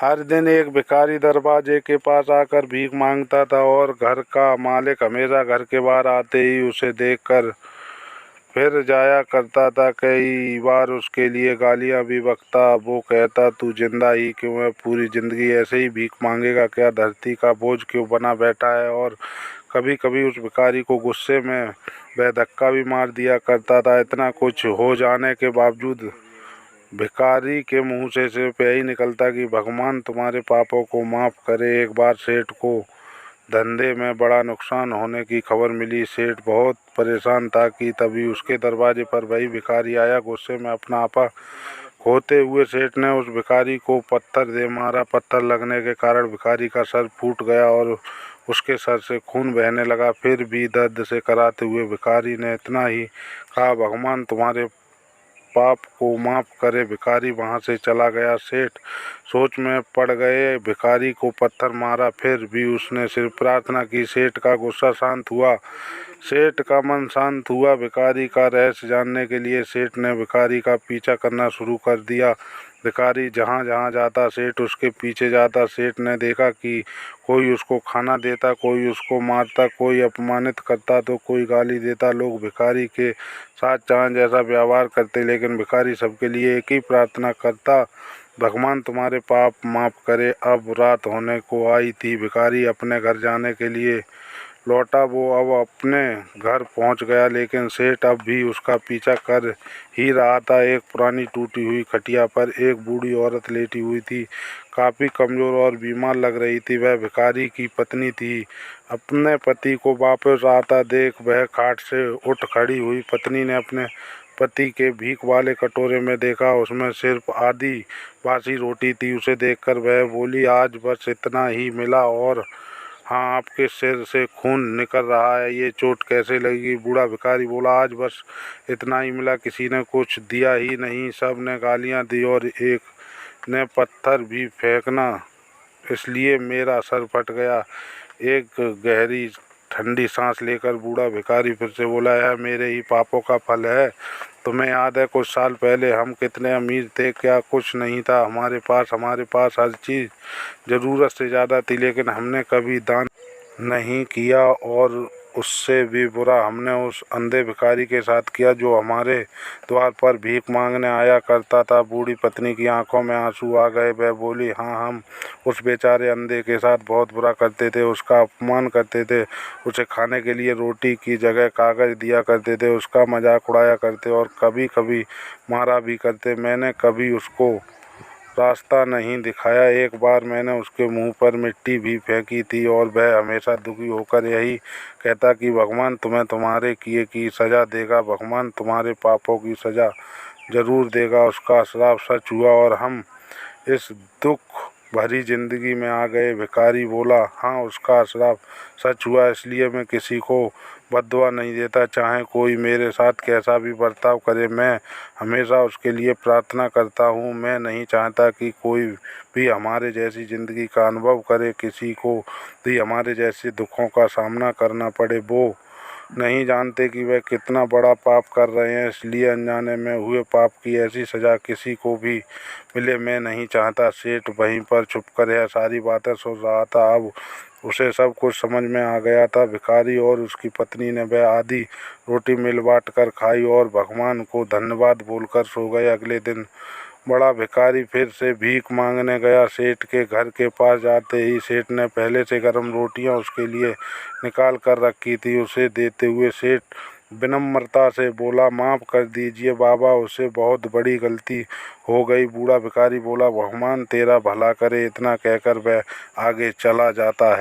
हर दिन एक भिखारी दरवाजे के पास आकर भीख मांगता था और घर का मालिक हमेशा घर के बाहर आते ही उसे देखकर फिर जाया करता था। कई बार उसके लिए गालियां भी बकता। वो कहता, तू जिंदा ही क्यों है? पूरी जिंदगी ऐसे ही भीख मांगेगा क्या? धरती का बोझ क्यों बना बैठा है? और कभी कभी उस भिखारी को गुस्से में वह धक्का भी मार दिया करता था। इतना कुछ हो जाने के बावजूद भिखारी के मुंह से सिर्फ यही निकलता कि भगवान तुम्हारे पापों को माफ़ करे। एक बार सेठ को धंधे में बड़ा नुकसान होने की खबर मिली। सेठ बहुत परेशान था कि तभी उसके दरवाजे पर वही भिखारी आया। गुस्से में अपना आपा खोते हुए सेठ ने उस भिखारी को पत्थर दे मारा। पत्थर लगने के कारण भिखारी का सर फूट गया और उसके सर से खून बहने लगा। फिर भी दर्द से कराते हुए भिखारी ने इतना ही कहा, भगवान तुम्हारे पाप को माफ़ करे। भिखारी वहाँ से चला गया। सेठ सोच में पड़ गए। भिखारी को पत्थर मारा, फिर भी उसने सिर्फ प्रार्थना की। सेठ का गुस्सा शांत हुआ, सेठ का मन शांत हुआ। भिखारी का रहस्य जानने के लिए सेठ ने भिखारी का पीछा करना शुरू कर दिया। भिखारी जहाँ जहाँ जाता सेठ उसके पीछे जाता। सेठ ने देखा कि कोई उसको खाना देता, कोई उसको मारता, कोई अपमानित करता तो कोई गाली देता। लोग भिखारी के साथ चाहे जैसा व्यवहार करते, लेकिन भिखारी सबके लिए एक ही प्रार्थना करता, भगवान तुम्हारे पाप माफ़ करे। अब रात होने को आई थी। भिखारी अपने घर जाने के लिए लौटा। वो अब अपने घर पहुंच गया, लेकिन सेठ अब भी उसका पीछा कर ही रहा था। एक पुरानी टूटी हुई खटिया पर एक बूढ़ी औरत लेटी हुई थी, काफ़ी कमज़ोर और बीमार लग रही थी। वह भिखारी की पत्नी थी। अपने पति को वापस आता देख वह खाट से उठ खड़ी हुई। पत्नी ने अपने पति के भीख वाले कटोरे में देखा, उसमें सिर्फ आधी बासी रोटी थी। उसे देखकर वह बोली, आज बस इतना ही मिला और हाँ, आपके सिर से खून निकल रहा है, ये चोट कैसे लगी? बूढ़ा भिखारी बोला, आज बस इतना ही मिला, किसी ने कुछ दिया ही नहीं। सब ने गालियां दी और एक ने पत्थर भी फेंकना, इसलिए मेरा सर फट गया। एक गहरी ठंडी सांस लेकर बूढ़ा भिखारी फिर से बोला, यह मेरे ही पापों का फल है। तुम्हें याद है कुछ साल पहले हम कितने अमीर थे? क्या कुछ नहीं था हमारे पास हर चीज़ ज़रूरत से ज़्यादा थी, लेकिन हमने कभी दान नहीं किया। और उससे भी बुरा हमने उस अंधे भिखारी के साथ किया जो हमारे द्वार पर भीख मांगने आया करता था। बूढ़ी पत्नी की आंखों में आंसू आ गए। वह बोली, हाँ, हम उस बेचारे अंधे के साथ बहुत बुरा करते थे, उसका अपमान करते थे, उसे खाने के लिए रोटी की जगह कागज़ दिया करते थे, उसका मजाक उड़ाया करते और कभी कभी मारा भी करते। मैंने कभी उसको रास्ता नहीं दिखाया। एक बार मैंने उसके मुंह पर मिट्टी भी फेंकी थी और वह हमेशा दुखी होकर यही कहता कि भगवान तुम्हें तुम्हारे किए की सज़ा देगा, भगवान तुम्हारे पापों की सज़ा ज़रूर देगा। उसका श्राप सच हुआ और हम इस दुख भरी जिंदगी में आ गए। भिखारी बोला, हाँ, उसका श्राप सच हुआ, इसलिए मैं किसी को बद्दुआ नहीं देता, चाहे कोई मेरे साथ कैसा भी बर्ताव करे। मैं हमेशा उसके लिए प्रार्थना करता हूँ। मैं नहीं चाहता कि कोई भी हमारे जैसी ज़िंदगी का अनुभव करे, किसी को भी हमारे जैसे दुखों का सामना करना पड़े। वो नहीं जानते कि वह कितना बड़ा पाप कर रहे हैं, इसलिए अनजाने में हुए पाप की ऐसी सज़ा किसी को भी मिले मैं नहीं चाहता। सेठ वहीं पर छुपकर यह सारी बातें सुन रहा था। अब उसे सब कुछ समझ में आ गया था। भिखारी और उसकी पत्नी ने वह आधी रोटी मिल बाँट कर खाई और भगवान को धन्यवाद बोलकर सो गए। अगले दिन बड़ा भिखारी फिर से भीख मांगने गया। सेठ के घर के पास जाते ही सेठ ने पहले से गर्म रोटियां उसके लिए निकाल कर रखी थी। उसे देते हुए सेठ विनम्रता से बोला, माफ़ कर दीजिए बाबा, उससे बहुत बड़ी गलती हो गई। बूढ़ा भिखारी बोला, भगवान तेरा भला करे। इतना कहकर वह आगे चला जाता है।